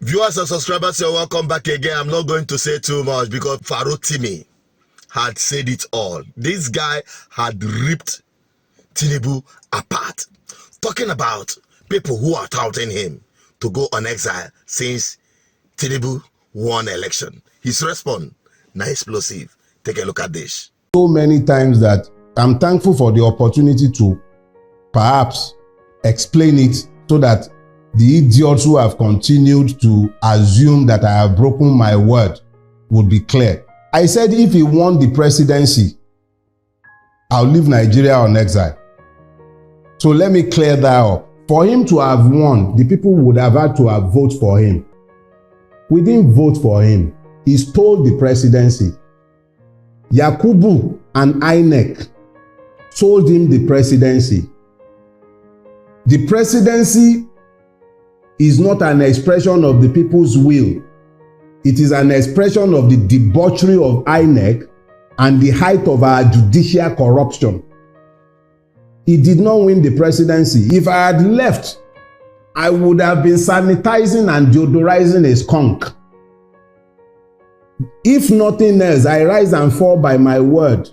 Viewers and subscribers, you're welcome back again. I'm not going to say too much because Farotimi had said it all. This guy had ripped Tinubu apart, talking about people who are touting him to go on exile since Tinubu won election. His response, now explosive. Take a look at this. So many times that I'm thankful for the opportunity to perhaps explain it so that the idiots who have continued to assume that I have broken my word would be clear. I said if he won the presidency, I'll leave Nigeria on exile. So let me clear that up. For him to have won, the people would have had to have voted for him. We didn't vote for him. He stole the presidency. Yakubu and INEC sold him the presidency. The presidency is not an expression of the people's will. It is an expression of the debauchery of INEC and the height of our judicial corruption. He did not win the presidency. If I had left, I would have been sanitizing and deodorizing a skunk. If nothing else, I rise and fall by my word.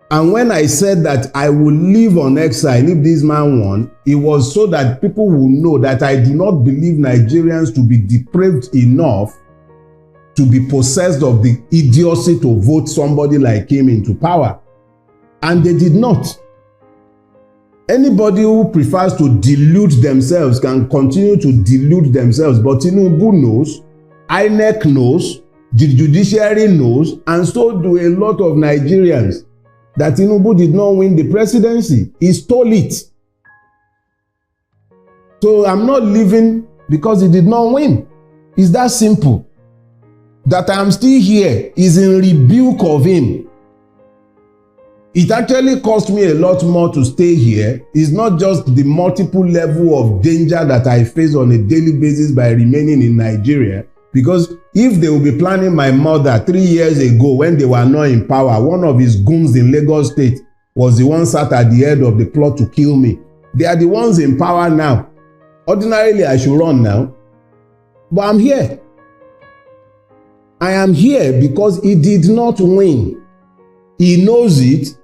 And when I said that I would live on exile if this man won, it was so that people will know that I do not believe Nigerians to be depraved enough to be possessed of the idiocy to vote somebody like him into power. And they did not. Anybody who prefers to delude themselves can continue to delude themselves, but Tinubu knows, INEC knows, the judiciary knows, and so do a lot of Nigerians, that Tinubu did not win the presidency. He stole it. So I'm not leaving because he did not win. It's that simple. That I'm still here is in rebuke of him. It actually cost me a lot more to stay here. It's not just the multiple level of danger that I face on a daily basis by remaining in Nigeria. Because if they will be planning my murder 3 years ago when they were not in power, one of his goons in Lagos State was the one sat at the head of the plot to kill me. They are the ones in power now. Ordinarily, I should run now. But I'm here. I am here because he did not win. He knows it.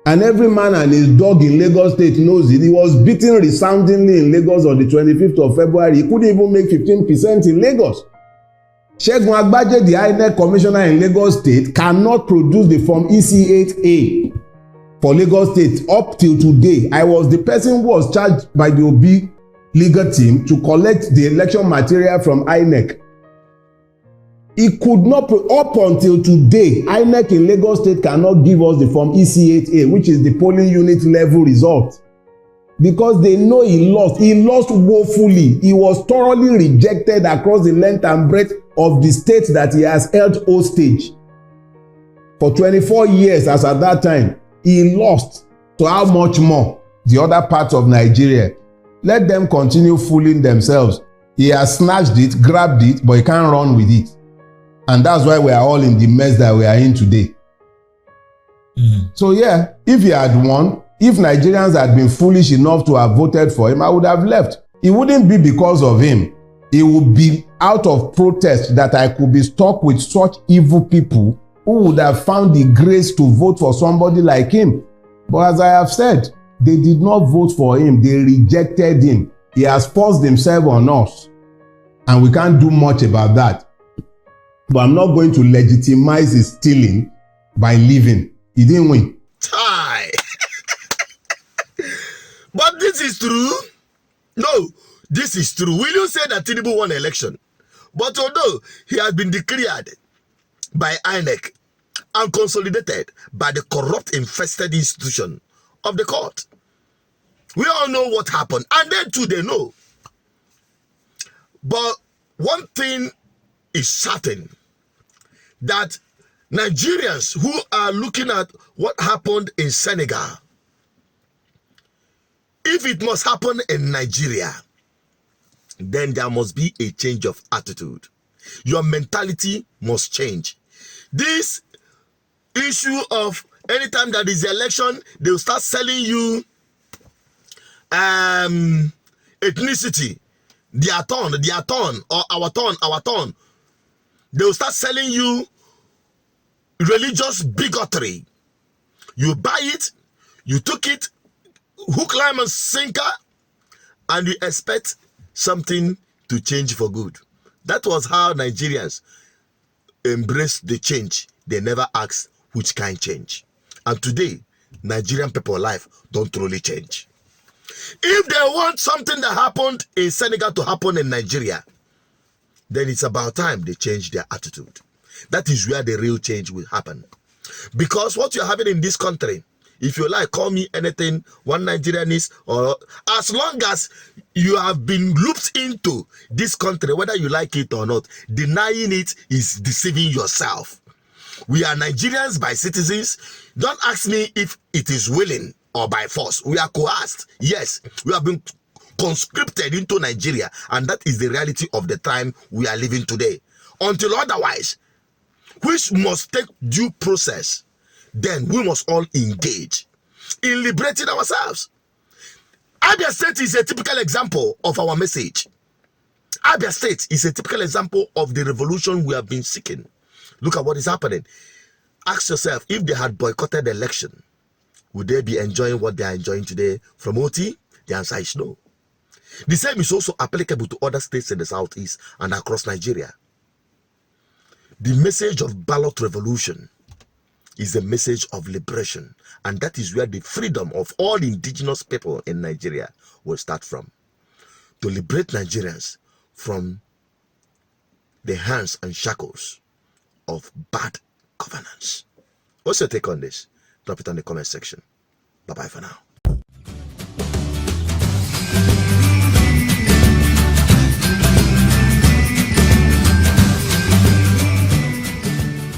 And every man and his dog in Lagos State knows it. He was beaten resoundingly in Lagos on the 25th of February. He couldn't even make 15% in Lagos. Segun Agbaje, the INEC commissioner in Lagos State, cannot produce the form EC8A for Lagos State up till today. I was the person who was charged by the Obi legal team to collect the election material from INEC. He could not, up until today, INEC in Lagos State cannot give us the form EC8A, which is the polling unit level result. Because they know he lost. He lost woefully. He was thoroughly rejected across the length and breadth of the state that he has held hostage. For 24 years as at that time, he lost. So how much more the other parts of Nigeria? Let them continue fooling themselves. He has snatched it, grabbed it, but he can't run with it. And that's why we are all in the mess that we are in today. So yeah, if he had won, if Nigerians had been foolish enough to have voted for him, I would have left. It wouldn't be because of him. It would be out of protest that I could be stuck with such evil people who would have found the grace to vote for somebody like him. But as I have said, they did not vote for him. They rejected him. He has forced himself on us. And we can't do much about that. But I'm not going to legitimize his stealing by leaving. He didn't win. Tie. But this is true. No, this is true. Will you say that Tinubu won election? But although he has been declared by INEC and consolidated by the corrupt infested institution of the court, we all know what happened. And then too, they know. But one thing is certain, that Nigerians who are looking at what happened in Senegal, if it must happen in Nigeria, then there must be a change of attitude. Your mentality must change. This issue of anytime that is the election, they will start selling you ethnicity. their turn, or our turn. They will start selling you religious bigotry. You buy it, you took it, hook, line, and sinker, and you expect something to change for good. That was how Nigerians embraced the change. They never asked which kind change. And today, Nigerian people life don't truly change. If they want something that happened in Senegal to happen in Nigeria, then it's about time they change their attitude. That is where the real change will happen. Because what you're having in this country, if you like, call me anything, one Nigerianist, or as long as you have been looped into this country, whether you like it or not, denying it is deceiving yourself. We are Nigerians by citizens. Don't ask me if it is willing or by force. We are coerced. Yes, we have been conscripted into Nigeria, and that is the reality of the time we are living today. Until otherwise, which must take due process, then we must all engage in liberating ourselves. Abia State is a typical example of our message. Abia State is a typical example of the revolution we have been seeking. Look at what is happening. Ask yourself, if they had boycotted the election, would they be enjoying what they are enjoying today from OT? The answer is no. The same is also applicable to other states in the southeast and across Nigeria. The message of ballot revolution is a message of liberation, and that is where the freedom of all indigenous people in Nigeria will start from. To liberate Nigerians from the hands and shackles of bad governance. What's your take on this? Drop it on the comment section. Bye-bye for now.